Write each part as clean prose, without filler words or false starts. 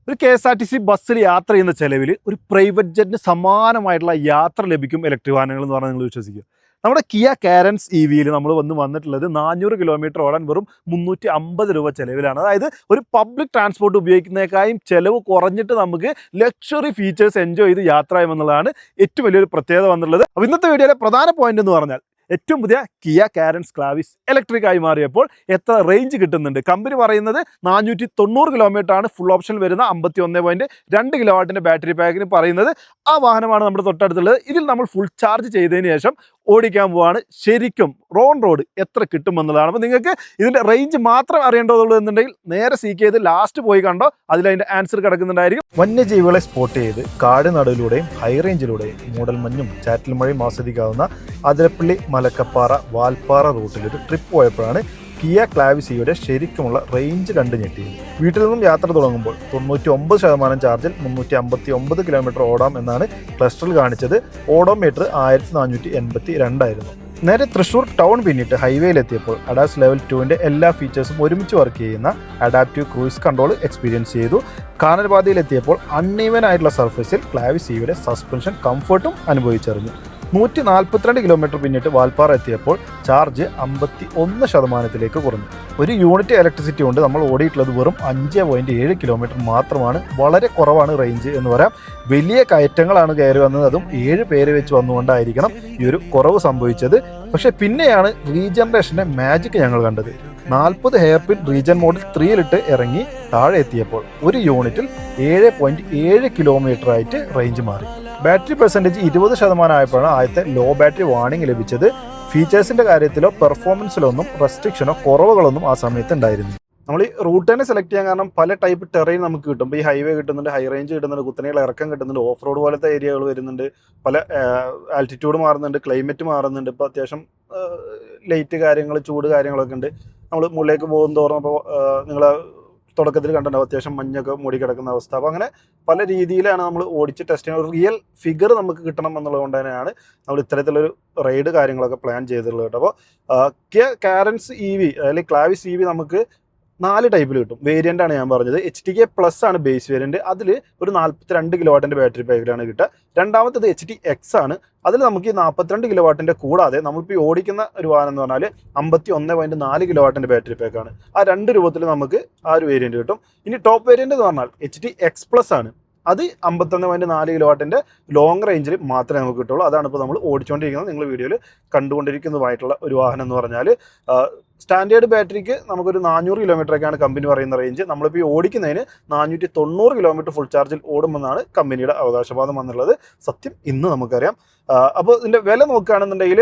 ഒരു KSRTC ബസ്സിൽ യാത്ര ചെയ്യുന്ന ചെലവിൽ ഒരു പ്രൈവറ്റ് ജെറ്റിന് സമാനമായിട്ടുള്ള യാത്ര ലഭിക്കും ഇലക്ട്രിക് വാഹനങ്ങൾ എന്ന് പറഞ്ഞാൽ നിങ്ങൾ വിശ്വസിക്കുക. നമ്മുടെ കിയ കാരൻസ് EVയിൽ നമ്മൾ വന്നിട്ടുള്ളത് 400 കിലോമീറ്റർ ഓടാൻ വെറും 350 രൂപ ചെലവിലാണ്. അതായത് ഒരു പബ്ലിക് ട്രാൻസ്പോർട്ട് ഉപയോഗിക്കുന്നതിനേക്കാളും ചെലവ് കുറഞ്ഞിട്ട് നമുക്ക് ലക്ഷറി ഫീച്ചേഴ്സ് എൻജോയ് ചെയ്ത് യാത്ര ചെയ്യുമെന്നുള്ളതാണ് ഏറ്റവും വലിയൊരു പ്രത്യേകത വന്നിട്ടുള്ളത്. അപ്പോൾ ഇന്നത്തെ വീഡിയോയിലെ പ്രധാന പോയിന്റ് എന്ന് പറഞ്ഞാൽ ഏറ്റവും പുതിയ കിയ കാരൻസ് ക്ലാവിസ് ഇലക്ട്രിക് ആയി മാറിയപ്പോൾ എത്ര റേഞ്ച് കിട്ടുന്നുണ്ട്. കമ്പനി പറയുന്നത് 490 കിലോമീറ്റർ ആണ് ഫുൾ ഓപ്ഷൻ വരുന്ന 51.2 കിലോ വാട്ടിൻ്റെ ബാറ്ററി പാക്കിന് പറയുന്നത്. ആ വാഹനമാണ് നമ്മുടെ തൊട്ടടുത്തുള്ളത്. ഇതിൽ നമ്മൾ ഫുൾ ചാർജ് ചെയ്തതിന് ശേഷം ഓടിക്കാൻ പോവാണ്. ശരിക്കും റോൺ റോഡ് എത്ര കിട്ടുമെന്നുള്ളതാണ്. അപ്പോൾ നിങ്ങൾക്ക് ഇതിൻ്റെ റേഞ്ച് മാത്രം അറിയേണ്ടതുള്ളൂ എന്നുണ്ടെങ്കിൽ നേരെ സീക്ക് ചെയ്ത് ലാസ്റ്റ് പോയി കണ്ടോ, അതിലതിൻ്റെ ആൻസർ കിടക്കുന്നുണ്ടായിരിക്കും. വന്യജീവികളെ സ്പോട്ട് ചെയ്ത് കാട് നടുവിലൂടെയും ഹൈ റേഞ്ചിലൂടെയും മൂടൽമഞ്ഞും ചാറ്റൽ മഴയും ആസ്വദിക്കാവുന്ന അതിരപ്പള്ളി മലക്കപ്പാറ വാൽപ്പാറ റൂട്ടിൽ ഒരു ട്രിപ്പ് പോയപ്പോഴാണ് കിയ ക്ലാവിസിയുടെ ശരിക്കുമുള്ള റേഞ്ച് കണ്ടു ഞെട്ടിയത്. വീട്ടിൽ നിന്നും യാത്ര തുടങ്ങുമ്പോൾ 99% ചാർജിൽ 359 കിലോമീറ്റർ ഓടാം എന്നാണ് ക്ലസ്റ്ററിൽ കാണിച്ചത്. ഓഡോമീറ്റർ 1482 ആയിരുന്നു. നേരെ തൃശ്ശൂർ ടൗൺ പിന്നിട്ട് ഹൈവേയിലെത്തിയപ്പോൾ അഡാസ് ലെവൽ 2ൻ്റെ എല്ലാ ഫീച്ചേഴ്സും ഒരുമിച്ച് വർക്ക് ചെയ്യുന്ന അഡാപ്റ്റീവ് ക്രൂയിസ് കൺട്രോൾ എക്സ്പീരിയൻസ് ചെയ്തു. കാനൽപാതയിലെത്തിയപ്പോൾ അൺഈവൻ ആയിട്ടുള്ള സർഫേസിൽ ക്ലാവിസിയുടെ സസ്പെൻഷൻ കംഫർട്ടും അനുഭവിച്ചറിഞ്ഞു. 142 കിലോമീറ്റർ പിന്നിട്ട് വാൽപ്പാറ എത്തിയപ്പോൾ ചാർജ് 51% കുറഞ്ഞു. ഒരു യൂണിറ്റ് ഇലക്ട്രിസിറ്റി കൊണ്ട് നമ്മൾ ഓടിയിട്ടുള്ളത് വെറും 5.7 കിലോമീറ്റർ മാത്രമാണ്. വളരെ കുറവാണ് റേഞ്ച് എന്ന് പറയാം. വലിയ കയറ്റങ്ങളാണ് കയറി വന്നത്, അതും 7 പേര് വെച്ച് വന്നുകൊണ്ടായിരിക്കണം ഈ ഒരു കുറവ് സംഭവിച്ചത്. പക്ഷെ പിന്നെയാണ് റീജനറേഷൻ്റെ മാജിക് ഞങ്ങൾ കണ്ടത്. 40 ഹെയർ പിൻ റീജൻ മോഡിൽ 3ലിട്ട് ഇറങ്ങി താഴെ എത്തിയപ്പോൾ ഒരു യൂണിറ്റിൽ 7.7 കിലോമീറ്റർ ആയിട്ട് റേഞ്ച് മാറി. ബാറ്ററി പെർസെൻറ്റേജ് 20% ആയപ്പോഴാണ് ആദ്യത്തെ ലോ ബാറ്ററി വാർണിംഗ് ലഭിച്ചത്. ഫീച്ചേഴ്സിൻ്റെ കാര്യത്തിലോ പെർഫോമൻസിലൊന്നും റെസ്ട്രിക്ഷനോ കുറവുകളൊന്നും ആ സമയത്ത് ഉണ്ടായിരുന്നു. നമ്മൾ ഈ റൂട്ട് തന്നെ സെലക്ട് ചെയ്യാൻ കാരണം പല ടൈപ്പ് ടെറൈൻ നമുക്ക് കിട്ടും. ഇപ്പോൾ ഈ ഹൈവേ കിട്ടുന്നുണ്ട്, ഹൈ റേഞ്ച് കിട്ടുന്നുണ്ട്, കുത്തനെയുള്ള ഇറക്കം കിട്ടുന്നുണ്ട്, ഓഫ് റോഡ് പോലത്തെ ഏരിയകൾ വരുന്നുണ്ട്, പല ആൾട്ടിറ്റ്യൂഡ് മാറുന്നുണ്ട്, ക്ലൈമറ്റ് മാറുന്നുണ്ട്. ഇപ്പോൾ അത്യാവശ്യം ലൈറ്റ് കാര്യങ്ങൾ, ചൂട് കാര്യങ്ങളൊക്കെ ഉണ്ട്. നമ്മൾ മുകളിലേക്ക് പോകും തോറും അപ്പോൾ നിങ്ങൾ തുടക്കത്തിൽ കണ്ടിട്ടുണ്ടാവും അത്യാവശ്യം മഞ്ഞൊക്കെ മൂടിക്കിടക്കുന്ന അവസ്ഥ. അപ്പോൾ അങ്ങനെ പല രീതിയിലാണ് നമ്മൾ ഓടിച്ച് ടെസ്റ്റ് ചെയ്യുന്നത്. ഒരു റിയൽ ഫിഗർ നമുക്ക് കിട്ടണം എന്നുള്ളത് കൊണ്ട് തന്നെയാണ് നമ്മൾ ഇത്തരത്തിലൊരു റൈഡ് കാര്യങ്ങളൊക്കെ പ്ലാൻ ചെയ്തിട്ടുള്ളത് കേട്ടോ. അപ്പോൾ കിയ കാരൻസ് EV അല്ലെങ്കിൽ ക്ലാവിസ് EV നമുക്ക് 4 ടൈപ്പിൽ കിട്ടും. വേരിയൻ്റ് ആണ് ഞാൻ പറഞ്ഞത്. HTK+ ആണ് ബേസ് വേരിയൻറ്റ്. അതിൽ ഒരു 42 കിലോ വാട്ടിൻ്റെ ബാറ്ററി പാക്കിലാണ് കിട്ടുക. രണ്ടാമത്തത് HTX ആണ്. അതിൽ നമുക്ക് ഈ 42 കിലോ വാട്ടിൻ്റെ കൂടാതെ നമ്മളിപ്പോൾ ഈ ഓടിക്കുന്ന ഒരു വാഹനം എന്ന് പറഞ്ഞാൽ 51.4 കിലോ വാട്ടിൻ്റെ ബാറ്ററി പാക്കാണ്. ആ 2 രൂപത്തിൽ നമുക്ക് ആ ഒരു വേരിയൻറ്റ് കിട്ടും. ഇനി ടോപ്പ് വേരിയൻറ്റ് എന്ന് പറഞ്ഞാൽ HTX+ ആണ്. അത് 51.4 കിലോ വാട്ടിൻ്റെ ലോങ് റേഞ്ചിൽ മാത്രമേ നമുക്ക് കിട്ടുള്ളൂ. അതാണ് ഇപ്പോൾ നമ്മൾ ഓടിച്ചുകൊണ്ടിരിക്കുന്നത്, നിങ്ങൾ വീഡിയോയിൽ കണ്ടുകൊണ്ടിരിക്കുന്നതുമായിട്ടുള്ള ഒരു വാഹനം എന്ന് പറഞ്ഞാൽ. സ്റ്റാൻഡേർഡ് ബാറ്ററിക്ക് നമുക്കൊരു 400 കിലോമീറ്ററൊക്കെയാണ് കമ്പനി പറയുന്ന റേഞ്ച്. നമ്മളിപ്പോൾ ഈ ഓടിക്കുന്നതിന് 490 കിലോമീറ്റർ ഫുൾ ചാർജിൽ ഓടുമെന്നാണ് കമ്പനിയുടെ അവകാശവാദം വന്നുള്ളത്. സത്യം ഇന്ന് നമുക്കറിയാം. അപ്പോൾ ഇതിൻ്റെ വില നോക്കുകയാണെന്നുണ്ടെങ്കിൽ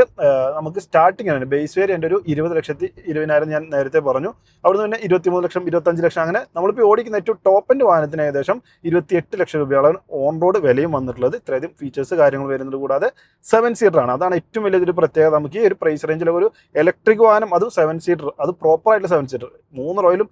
നമുക്ക് സ്റ്റാർട്ടിംഗ് ആണ് ബേസ് വേരിയൻ്റ് ഒരു 20,20,000 ഞാൻ നേരത്തെ പറഞ്ഞു. അവിടുന്ന് പിന്നെ 23 ലക്ഷം, 25 ലക്ഷം, അങ്ങനെ നമ്മളിപ്പോൾ ഓടിക്കുന്ന ഏറ്റവും ടോപ്പ് എൻഡ് വാഹനത്തിന് ഏകദേശം 28 ലക്ഷം രൂപയാണ് ഓൺ റോഡ് വിലയും വന്നിട്ടുള്ളത്. ഇത്രയധികം ഫീച്ചേഴ്സ് കാര്യങ്ങൾ വരുന്നത് കൂടാതെ 7 സീറ്ററാണ്. അതാണ് ഏറ്റവും വലിയൊരു പ്രത്യേകത. നമുക്ക് ഈ ഒരു പ്രൈസ് റേഞ്ചിൽ ഒരു ഇലക്ട്രിക് വാഹനം, അത് 7 സീറ്റർ, അത് പ്രോപ്പറായിട്ടുള്ള 7 സീറ്റർ, 3 റോയിലും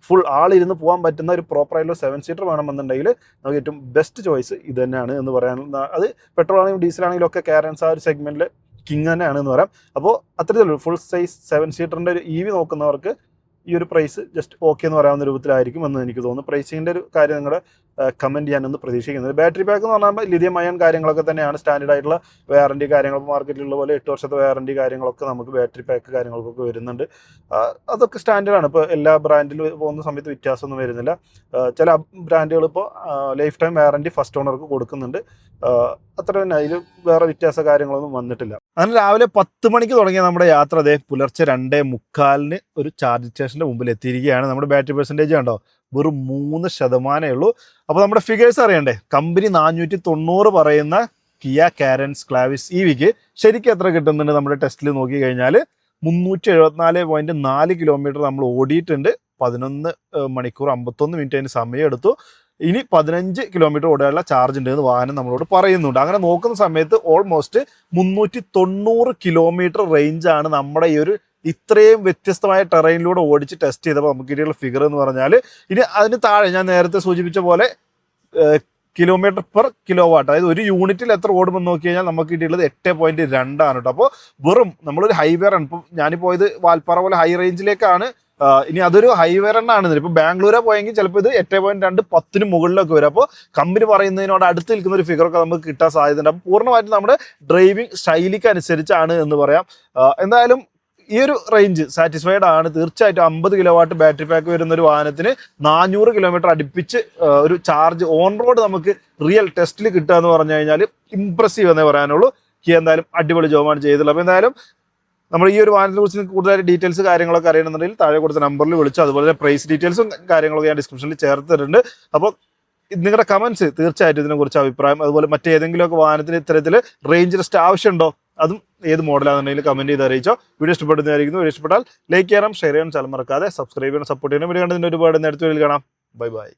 ഫുൾ ആളിരുന്ന് പോകാൻ പറ്റുന്ന ഒരു പ്രോപ്പറായിട്ടുള്ള 7 സീറ്റർ വേണമെന്നുണ്ടെങ്കിൽ നമുക്ക് ഏറ്റവും ബെസ്റ്റ് ചോയ്സ് ഇത് തന്നെയാണ് എന്ന് പറയാനുള്ള. അത് പെട്രോൾ ആണെങ്കിലും ഡീസൽ ആണെങ്കിലും ഒക്കെ കാരൻസ് ആ ഒരു സെഗ്മെൻറ്റിൽ കിങ് തന്നെയാണ് എന്ന് പറയാം. അപ്പോൾ അത്തരത്തിലുള്ള ഫുൾ സൈസ് 7 സീറ്ററിൻ്റെ ഒരു EV നോക്കുന്നവർക്ക് ഈ ഒരു പ്രൈസ് ജസ്റ്റ് ഓക്കെ എന്ന് പറയാവുന്ന രൂപത്തിലായിരിക്കും എന്ന് എനിക്ക് തോന്നുന്നു. പ്രൈസിങ്ങിൻ്റെ ഒരു കാര്യം നിങ്ങളുടെ കമൻറ്റ് ചെയ്യാനൊന്ന് പ്രതീക്ഷിക്കുന്നത്. ബാറ്ററി പാക്ക് എന്ന് പറഞ്ഞാൽ ലിഥിയം അയൺ കാര്യങ്ങളൊക്കെ തന്നെയാണ് സ്റ്റാൻഡേർഡ് ആയിട്ടുള്ള വാറണ്ടി കാര്യങ്ങൾ. മാർക്കറ്റിലുള്ള പോലെ 8 വർഷത്തെ വാറണ്ടി കാര്യങ്ങളൊക്കെ നമുക്ക് ബാറ്ററി പാക്ക് കാര്യങ്ങൾക്കൊക്കെ വരുന്നുണ്ട്. അതൊക്കെ സ്റ്റാൻഡേർഡാണ്. ഇപ്പോൾ എല്ലാ ബ്രാൻഡിൽ പോകുന്ന സമയത്ത് വ്യത്യാസമൊന്നും വരുന്നില്ല. ചില ബ്രാൻഡുകൾ ഇപ്പോൾ ലൈഫ് ടൈം വാറണ്ടി ഫസ്റ്റ് ഓണർക്ക് കൊടുക്കുന്നുണ്ട്. അത്ര തന്നെ, അതിൽ വേറെ വ്യത്യാസ കാര്യങ്ങളൊന്നും വന്നിട്ടില്ല. അങ്ങനെ രാവിലെ 10 മണിക്ക് തുടങ്ങിയ നമ്മുടെ യാത്ര അതേ പുലർച്ചെ 2:45 ഒരു ചാർജ് സ്റ്റേഷൻ്റെ മുമ്പിൽ എത്തിയിരിക്കുകയാണ്. നമ്മുടെ ബാറ്ററി പെർസെൻറ്റേജ് കണ്ടോ, വെറും 3% ഉള്ളൂ. അപ്പോൾ നമ്മുടെ ഫിഗേഴ്സ് അറിയണ്ടേ. കമ്പനി 490 പറയുന്ന കിയ കാരൻസ് ക്ലാവിസ് EVക്ക് ശരിക്കും എത്ര കിട്ടുന്നുണ്ട് നമ്മുടെ ടെസ്റ്റിൽ നോക്കി കഴിഞ്ഞാൽ 374.4 കിലോമീറ്റർ നമ്മൾ ഓടിയിട്ടുണ്ട്. 11 മണിക്കൂർ 51 മിനിറ്റ് അതിന് സമയം എടുത്തു. ഇനി 15 കിലോമീറ്റർ ഓടാനുള്ള ചാർജ് ഉണ്ട് എന്ന് വാഹനം നമ്മളോട് പറയുന്നുണ്ട്. അങ്ങനെ നോക്കുന്ന സമയത്ത് ഓൾമോസ്റ്റ് 390 കിലോമീറ്റർ റേഞ്ചാണ് നമ്മുടെ ഈ ഒരു ഇത്രയും വ്യത്യസ്തമായ ടെറൈനിലൂടെ ഓടിച്ച് ടെസ്റ്റ് ചെയ്തപ്പോൾ നമുക്ക് കിട്ടിയുള്ള ഫിഗർ എന്ന് പറഞ്ഞാൽ. ഇനി അതിന് താഴെ ഞാൻ നേരത്തെ സൂചിപ്പിച്ച പോലെ കിലോമീറ്റർ പെർ കിലോ വാട്ട്, അതായത് ഒരു യൂണിറ്റിൽ എത്ര ഓടുമെന്ന് നോക്കി കഴിഞ്ഞാൽ നമുക്ക് കിട്ടിയുള്ളത് 8.2 ആണ് കേട്ടോ. അപ്പോൾ വെറും നമ്മളൊരു ഹൈവേ ആണ്. ഇപ്പം ഞാനിപ്പോൾ ഇത് വാൽപ്പാറ പോലെ ഹൈ റേഞ്ചിലേക്കാണ് ഇനി അതൊരു ഹൈവേ റണ്ണാണ്. ഇപ്പോൾ ബാംഗ്ലൂരെ പോയെങ്കിൽ ചിലപ്പോൾ ഇത് 8.2 10 മുകളിലൊക്കെ വരും. അപ്പോൾ കമ്പനി പറയുന്നതിനോട് അടുത്ത് നിൽക്കുന്ന ഒരു ഫിഗറൊക്കെ നമുക്ക് കിട്ടാൻ സാധ്യതയുണ്ട്. അപ്പോൾ പൂർണ്ണമായിട്ടും നമ്മുടെ ഡ്രൈവിംഗ് ശൈലിക്ക് അനുസരിച്ചാണ് എന്ന് പറയാം. എന്തായാലും ഈ ഒരു റേഞ്ച് സാറ്റിസ്ഫൈഡ് ആണ്. തീർച്ചയായിട്ടും 50 കിലോവാട്ട് ബാറ്ററി പാക്ക് വരുന്ന ഒരു വാഹനത്തിന് 400 കിലോമീറ്റർ അടുപ്പിച്ച് ഒരു ചാർജ് ഓൺ റോഡ് നമുക്ക് റിയൽ ടെസ്റ്റിൽ കിട്ടുക എന്ന് പറഞ്ഞു കഴിഞ്ഞാൽ ഇംപ്രസീവ് എന്നേ പറയാനുള്ളൂ. കിയ എന്തായാലും അടിപൊളി ജോബാണ് ചെയ്തിട്ടുള്ളത്. അപ്പോൾ എന്തായാലും നമ്മൾ ഈ ഒരു വാഹനത്തെ കുറിച്ച് കൂടുതലായിട്ട് ഡീറ്റെയിൽസ് കാര്യങ്ങളൊക്കെ അറിയണമെന്നുണ്ടെങ്കിൽ താഴെ കൊടുത്ത നമ്പറിൽ വിളിച്ചു. അതുപോലെ പ്രൈസ് ഡീറ്റെയിൽസും കാര്യങ്ങളൊക്കെ ഞാൻ ഡിസ്ക്രിപ്ഷനിൽ ചേർത്തിട്ടുണ്ട്. അപ്പോൾ നിങ്ങളുടെ കമൻസ് തീർച്ചയായിട്ടും ഇതിനെക്കുറിച്ച് അഭിപ്രായം, അതുപോലെ മറ്റേതെങ്കിലുമൊക്കെ വാഹനത്തിന് ഇത്തരത്തിൽ റേഞ്ച് ടെസ്റ്റ് ആവശ്യമുണ്ടോ, അതും ഏത് മോഡലാണെന്നുണ്ടെങ്കിൽ കമൻറ്റ് ചെയ്ത് അറിയിച്ചോ. വീഡിയോ ഇഷ്ടപ്പെടുന്നതായിരിക്കുന്നു. വീഡിയോ ഇഷ്ടപ്പെട്ടാൽ ലൈക്ക് ചെയ്യണം, ഷെയർ ചെയ്യണം, ചാനൽ മറക്കാതെ സബ്സ്ക്രൈബ് ചെയ്യണം, സപ്പോർട്ട് ചെയ്യണം. വീഡിയോ കണ്ടതിന് ഒരുപാട് നേരത്തെ കാണാം. Bye bye.